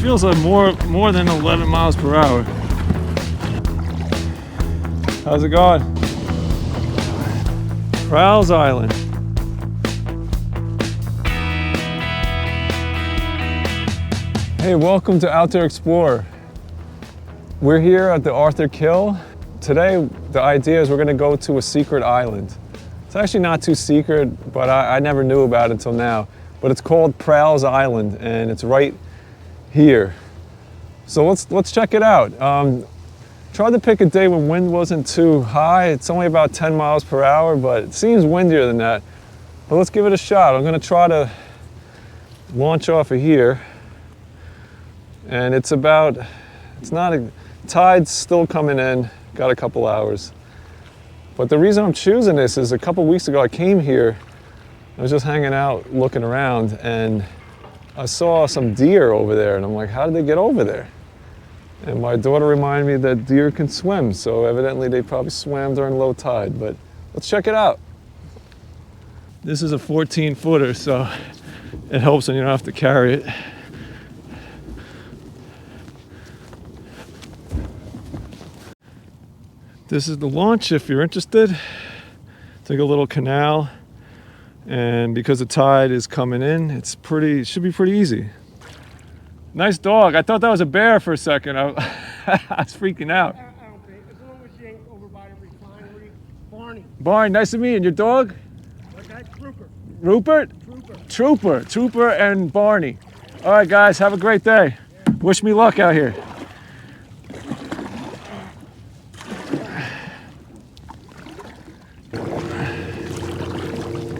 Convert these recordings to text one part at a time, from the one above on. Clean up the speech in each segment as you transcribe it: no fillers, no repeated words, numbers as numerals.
feels like more than 11 miles per hour. How's it going? Prall's Island. Hey, welcome to Outdoor Explorer. We're here at the Arthur Kill. Today, the idea is we're gonna go to a secret island. It's actually not too secret, but I never knew about it until now. But it's called Prall's Island, and it's right here. So let's check it out. Tried to pick a day when wind wasn't too high. It's only about 10 miles per hour, but it seems windier than that. But let's give it a shot. I'm gonna try to launch off of here. And it's not a, tide's still coming in, got a couple hours. But the reason I'm choosing this is a couple weeks ago I came here, I was just hanging out, looking around, and I saw some deer over there, and I'm like, how did they get over there? And my daughter reminded me that deer can swim, so evidently they probably swam during low tide, but let's check it out. This is a 14-footer, so it helps when you don't have to carry it. This is the launch if you're interested. It's like a little canal, and because the tide is coming in, it should be pretty easy. Nice dog. I thought that was a bear for a second. I was freaking out. I don't think, as long as you ain't over by the refinery. Barney. Barney, nice to meet you. And your dog? Okay, Trooper. Rupert? Trooper and Barney. All right, guys, have a great day. Yeah. Wish me luck out here.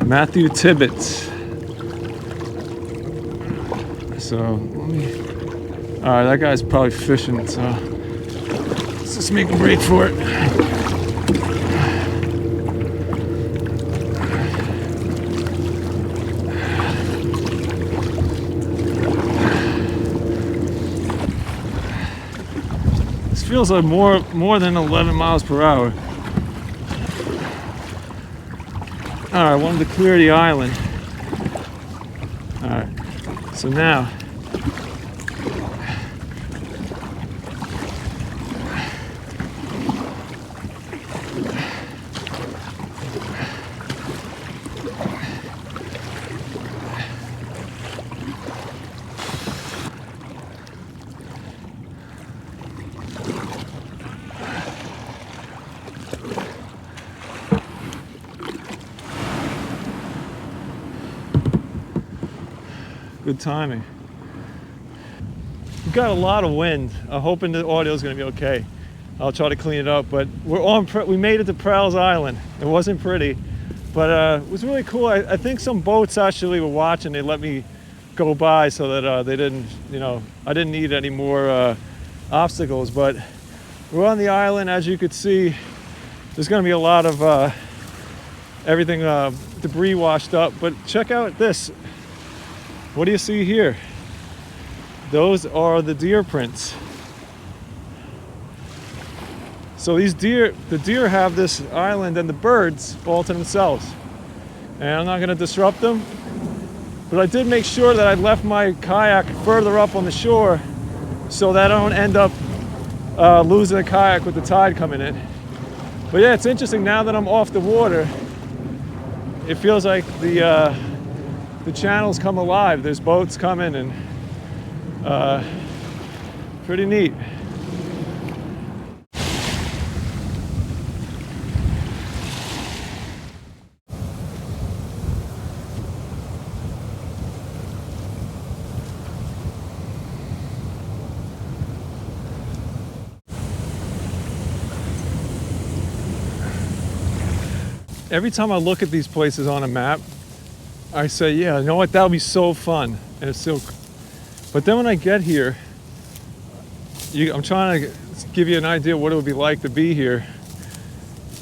Matthew Tibbet. So all right, that guy's probably fishing, so let's just make a break for it. This feels like more than 11 miles per hour. All right, I wanted to clear the island. All right, so now, good timing. We've got a lot of wind. I'm hoping the audio is going to be okay. I'll try to clean it up, but we made it to Prall's Island. It wasn't pretty, but it was really cool. I think some boats actually were watching. They let me go by so that they didn't, I didn't need any more obstacles, but we're on the island. As you could see, there's going to be a lot of everything, debris washed up, but check out this. What do you see here? Those are the deer prints. So the deer have this island and the birds all to themselves. And I'm not gonna disrupt them, but I did make sure that I left my kayak further up on the shore so that I don't end up losing the kayak with the tide coming in. But yeah, it's interesting now that I'm off the water, it feels like the channels come alive. There's boats coming, and pretty neat. Every time I look at these places on a map, I say, yeah, you know what, that'll be so fun. And it's so, but then when I get here, I'm trying to give you an idea what it would be like to be here.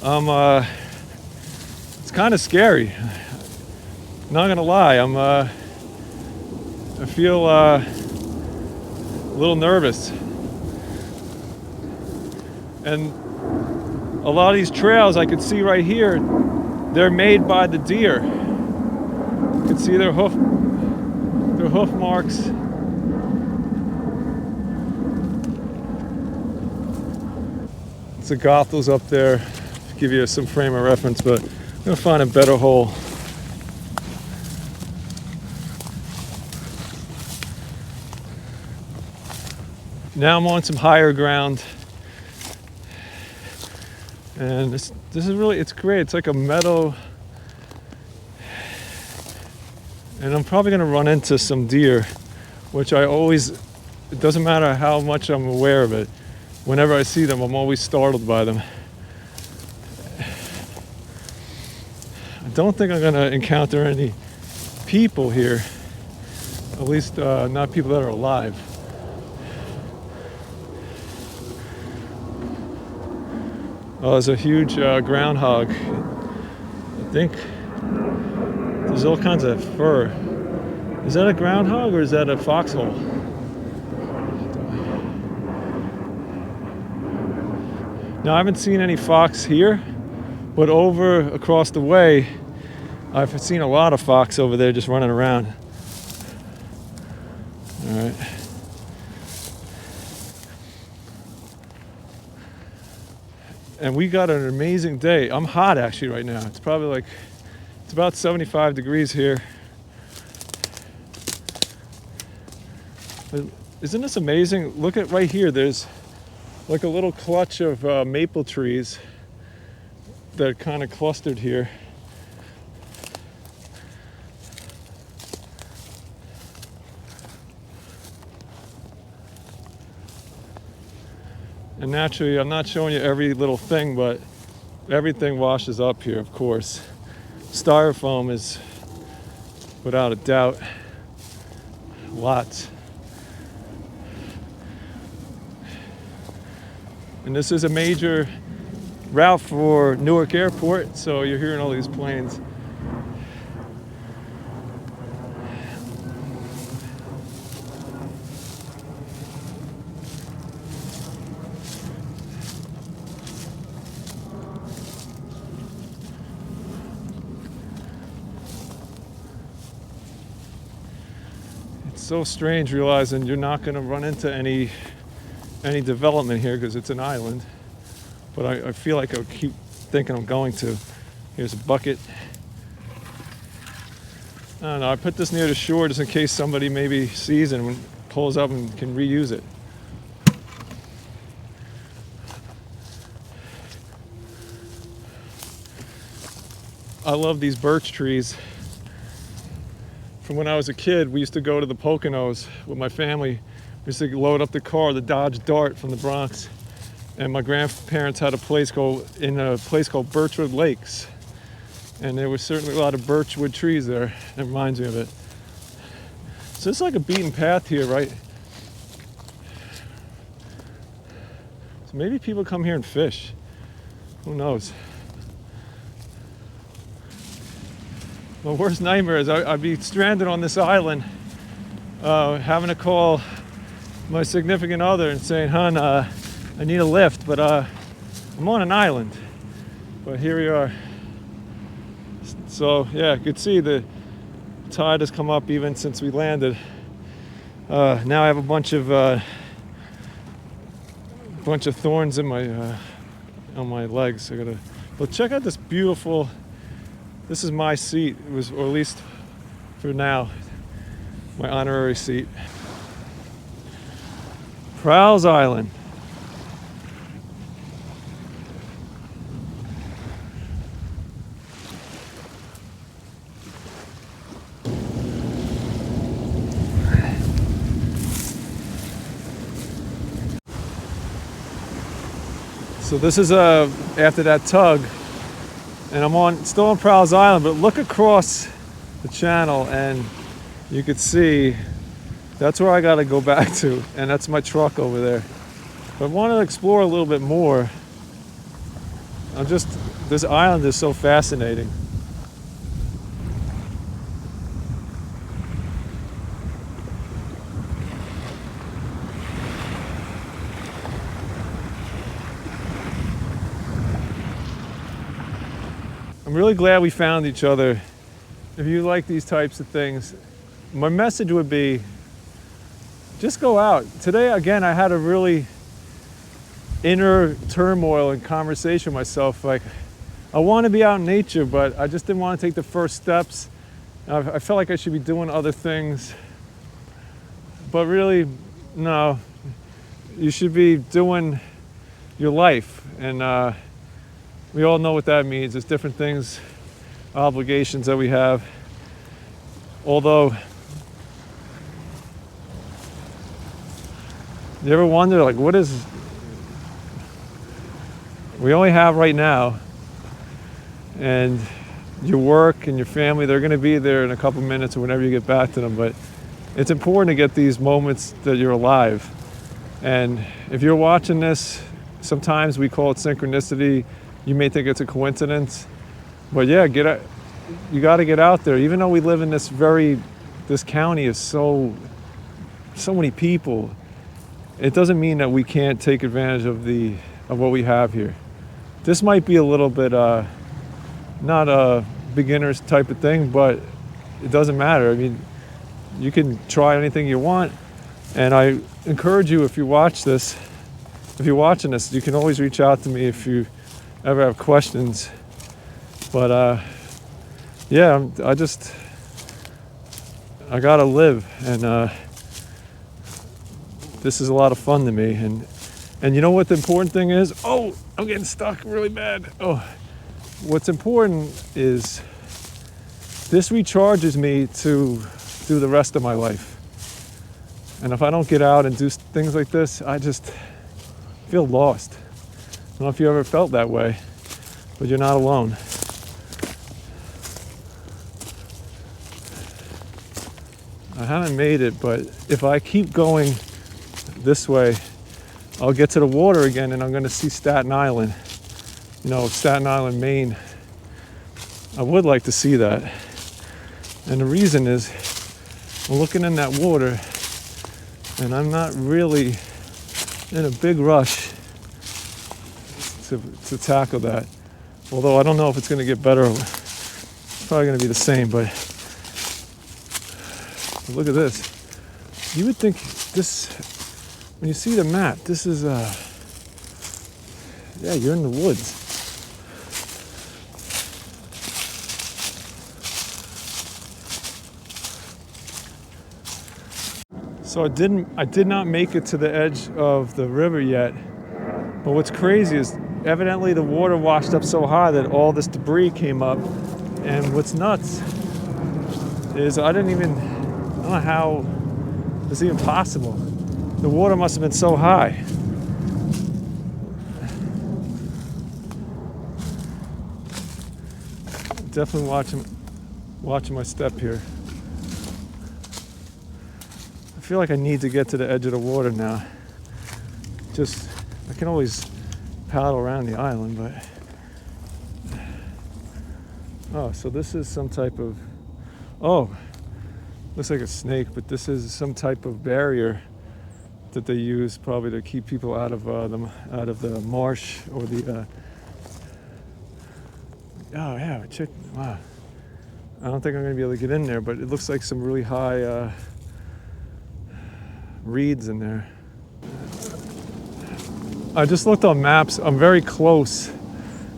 It's kind of scary. Not gonna lie, I feel a little nervous. And a lot of these trails I could see right here, they're made by the deer. You can see their hoof marks. the Gothels up there to give you some frame of reference, but I'm gonna find a better hole. Now I'm on some higher ground, and this is really, it's great. It's like a meadow, and I'm probably gonna run into some deer, which I always, it doesn't matter how much I'm aware of it. Whenever I see them, I'm always startled by them. I don't think I'm gonna encounter any people here, at least not people that are alive. Oh, there's a huge groundhog. I think there's all kinds of fur. Is that a groundhog or is that a foxhole? Now, I haven't seen any fox here, but over across the way, I've seen a lot of fox over there just running around. All right. And we got an amazing day. I'm hot actually right now. It's probably like, it's about 75 degrees here. Isn't this amazing? Look at right here. There's like a little clutch of maple trees that are kind of clustered here. And naturally, I'm not showing you every little thing, but everything washes up here, of course. Styrofoam is, without a doubt, lots. And this is a major route for Newark Airport, so you're hearing all these planes. So strange realizing you're not going to run into any development here because it's an island, but I feel like I keep thinking I'm going to. Here's a bucket. I don't know, I put this near the shore just in case somebody maybe sees it and pulls up and can reuse it. I love these birch trees. From when I was a kid, we used to go to the Poconos with my family. We used to load up the car, the Dodge Dart from the Bronx. And my grandparents had a place called Birchwood Lakes. And there was certainly a lot of birchwood trees there. It reminds me of it. So it's like a beaten path here, right? So maybe people come here and fish. Who knows? My worst nightmare is I'd be stranded on this island, having to call my significant other and saying, "Hon, I need a lift, but I'm on an island." But here we are. So yeah, you could see the tide has come up even since we landed. Now I have a bunch of thorns in my on my legs. But check out this beautiful. This is my seat. It was, or at least for now, my honorary seat. Prall's Island. So this is after that tug. And I'm still on Prall's Island, but look across the channel and you could see that's where I gotta go back to, and that's my truck over there. But I want to explore a little bit more. This island is so fascinating. I'm really glad we found each other. If you like these types of things, my message would be, just go out. Today, again, I had a really inner turmoil and conversation with myself. Like, I want to be out in nature, but I just didn't want to take the first steps. I felt like I should be doing other things, but really, no. You should be doing your life, and we all know what that means. There's different things, obligations that we have. Although, you ever wonder, like, what is we only have right now, and your work and your family, they're going to be there in a couple minutes or whenever you get back to them, but it's important to get these moments that you're alive. And if you're watching this, sometimes we call it synchronicity. You may think it's a coincidence, but yeah, you got to get out there. Even though we live in this county is so many people, it doesn't mean that we can't take advantage of what we have here. This might be a little bit not a beginner's type of thing, but it doesn't matter. I mean, you can try anything you want, and I encourage you, if you're watching this, you can always reach out to me if you ever have questions. But yeah, I gotta live, and this is a lot of fun to me. And you know what the important thing is? Oh, I'm getting stuck really bad. Oh, what's important is this recharges me to do the rest of my life. And if I don't get out and do things like this, I just feel lost. I don't know if you ever felt that way, but you're not alone. I haven't made it, but if I keep going this way, I'll get to the water again, and I'm going to see Staten Island. Staten Island, Maine. I would like to see that. And the reason is, I'm looking in that water, and I'm not really in a big rush to tackle that. Although I don't know if it's going to get better. It's probably going to be the same, but look at this. You would think this, when you see the map, this is, yeah, you're in the woods. So I did not make it to the edge of the river yet. But what's crazy is evidently the water washed up so high that all this debris came up. And what's nuts is I don't know how it's even possible. The water must have been so high. Definitely watching my step here. I feel like I need to get to the edge of the water now. I can always paddle around the island, but oh, so this is some type of, looks like a snake, but this is some type of barrier that they use probably to keep people out of the marsh or the oh yeah, wow. I don't think I'm gonna be able to get in there, but it looks like some really high reeds in there. I just looked on maps. I'm very close,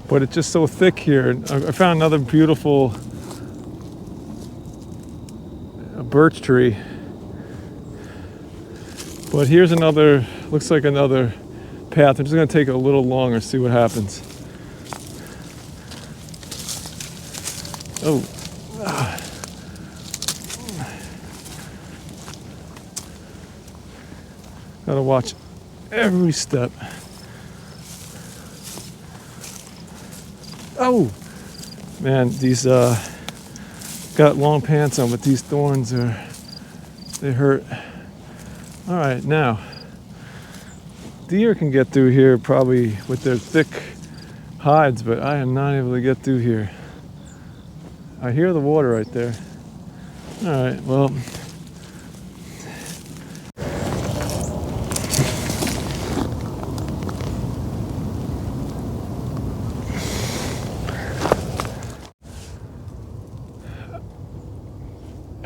but it's just so thick here. I found another beautiful birch tree. But here's another, looks like another path. I'm just gonna take it a little longer, see what happens. Oh. Gotta watch every step. Oh, man, these got long pants on, but these thorns they hurt. All right, now deer can get through here probably with their thick hides, but I am not able to get through here. I hear the water right there. All right, well.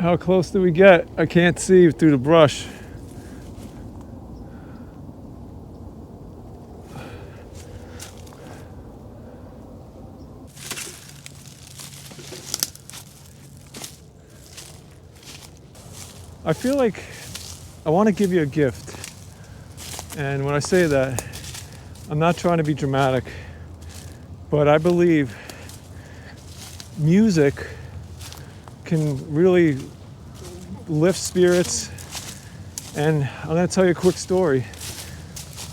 How close do we get? I can't see through the brush. I feel like I want to give you a gift. And when I say that, I'm not trying to be dramatic, but I believe music can really lift spirits. And I'm going to tell you a quick story.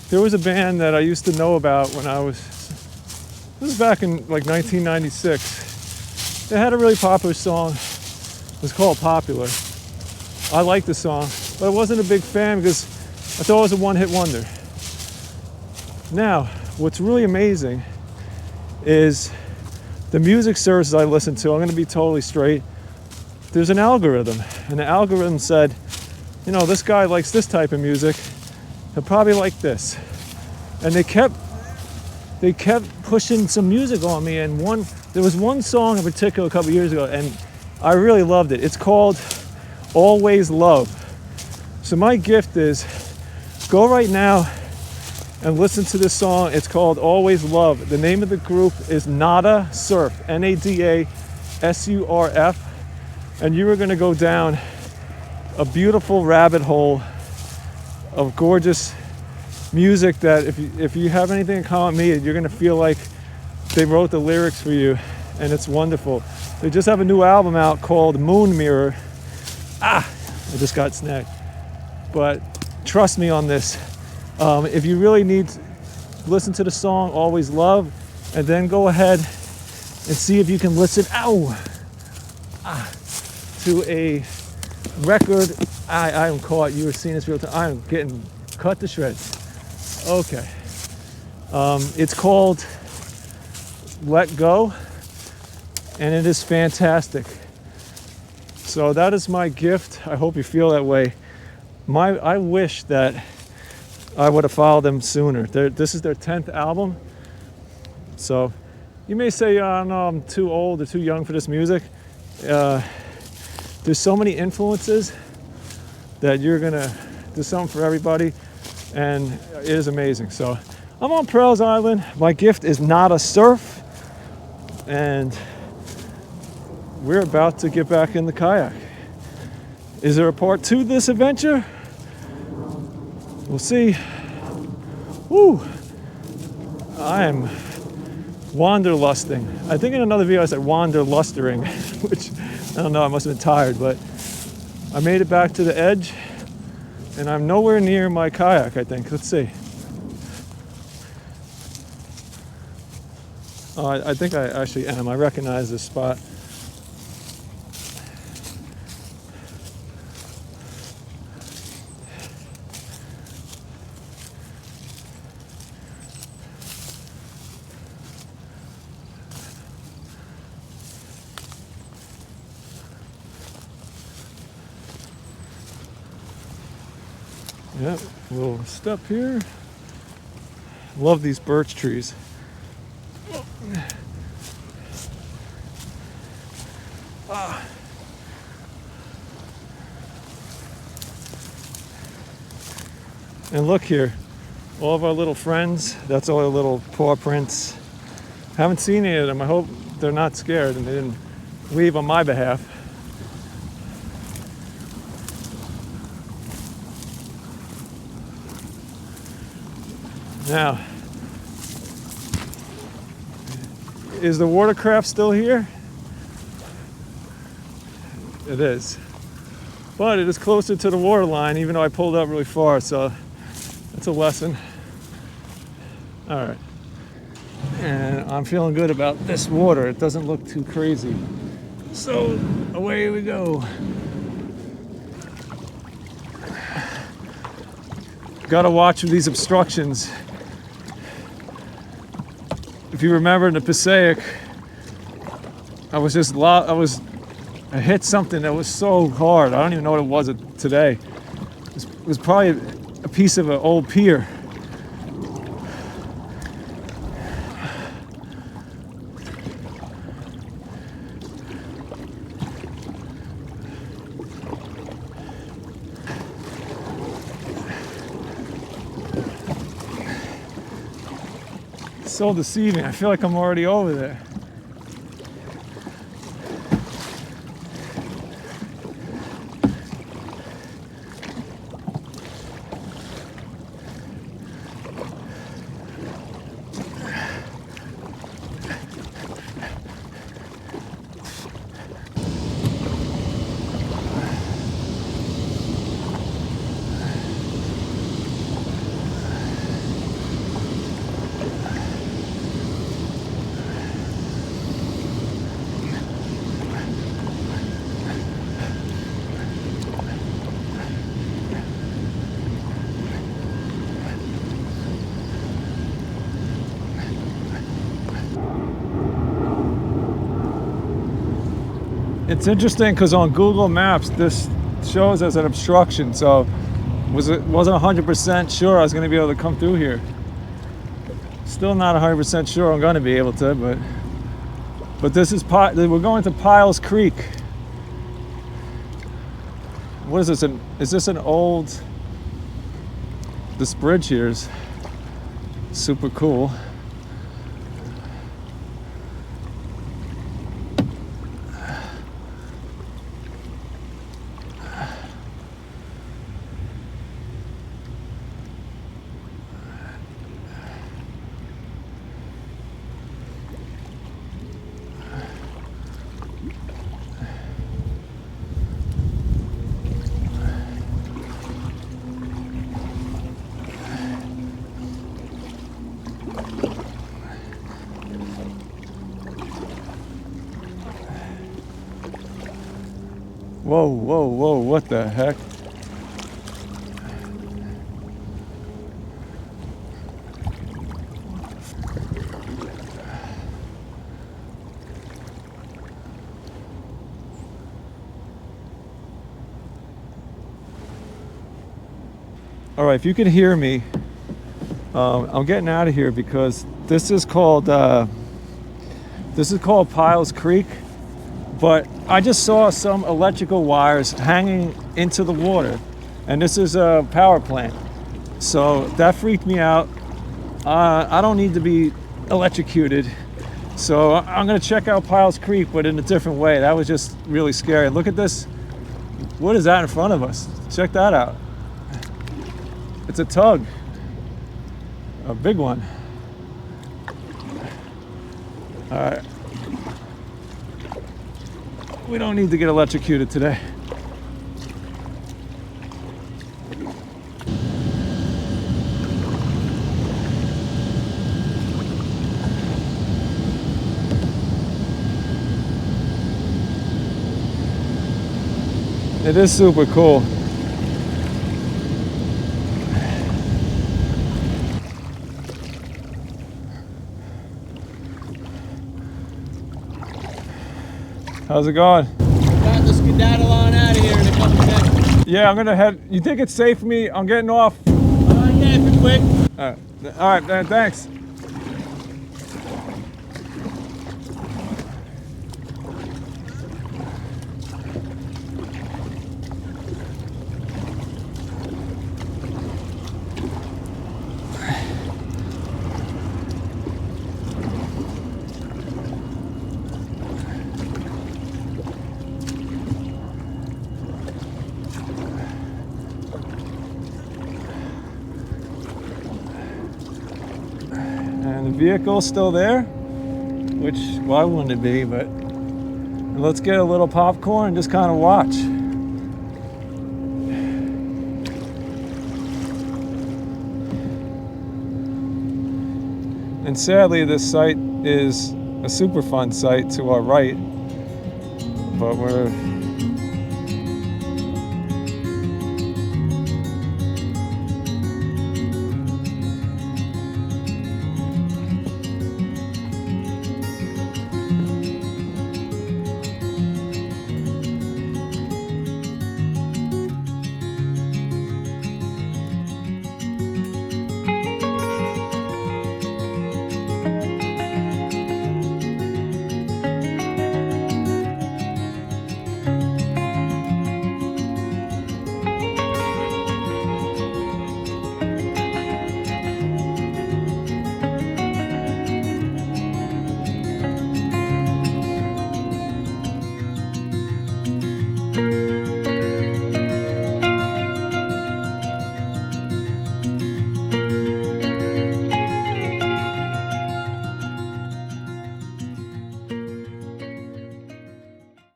There was a band that I used to know about when this was back in like 1996. They had a really popular song. It was called Popular. I liked the song, but I wasn't a big fan because I thought it was a one-hit wonder. Now, what's really amazing is the music services I listen to, I'm going to be totally straight, there's an algorithm, and the algorithm said, you know, this guy likes this type of music, he'll probably like this. And they kept pushing some music on me, and there was one song in particular a couple years ago, and I really loved it. It's called Always Love. So my gift is, go right now and listen to this song. It's called Always Love. The name of the group is Nada Surf, Nadasurf, and you are going to go down a beautiful rabbit hole of gorgeous music that if you have anything in common with me, you're going to feel like they wrote the lyrics for you, and it's wonderful. They just have a new album out called Moon Mirror. I just got snagged. But trust me on this. If you really need to listen to the song Always Love, and then go ahead and see if you can listen to a record. I am caught. You were seeing this real time. I am getting cut to shreds. Okay. It's called Let Go, and it is fantastic. So that is my gift. I hope you feel that way. I wish that I would have followed them sooner. This is their 10th album. So you may say, oh, no, I'm too old or too young for this music. There's so many influences that there's something for everybody, and it is amazing. So I'm on Prall's Island. My gift is Nada Surf, and we're about to get back in the kayak. Is there a part 2 to this adventure? We'll see. Woo! I am wanderlusting. I think in another video I said wanderlustering, which I don't know, I must have been tired, but I made it back to the edge, and I'm nowhere near my kayak, I think. Let's see. Oh, I think I actually am. I recognize this spot. Yep, little step here. Love these birch trees. And look here, all of our little friends, that's all our little paw prints. Haven't seen any of them. I hope they're not scared and they didn't leave on my behalf. Now, is the watercraft still here? It is. But it is closer to the water line, even though I pulled up really far, so that's a lesson. All right. And I'm feeling good about this water. It doesn't look too crazy. So away we go. Gotta watch for these obstructions. If you remember in the Passaic, I hit something that was so hard. I don't even know what it was today. It was probably a piece of an old pier. So deceiving. I feel like I'm already over there. It's interesting because on Google Maps, this shows as an obstruction, so wasn't 100% sure I was going to be able to come through here. Still not 100% sure I'm going to be able to, but this is we're going to Piles Creek. What is this? Is this an old? This bridge here is super cool. Whoa, whoa, whoa, what the heck? All right, if you can hear me, I'm getting out of here because this is called Piles Creek. But I just saw some electrical wires hanging into the water, and this is a power plant. So that freaked me out. I don't need to be electrocuted. So I'm gonna check out Piles Creek, but in a different way. That was just really scary. Look at this. What is that in front of us? Check that out. It's a tug, a big one. All right. We don't need to get electrocuted today. It is super cool. How's it going? About to skedaddle on out of here in a couple seconds. Yeah, I'm gonna head. You think it's safe for me? I'm getting off. Yeah, if you're quick. All right, man, thanks. And the vehicle's still there, which, why wouldn't it be? But let's get a little popcorn and just kind of watch. And sadly, this site is a Superfund site to our right, but we're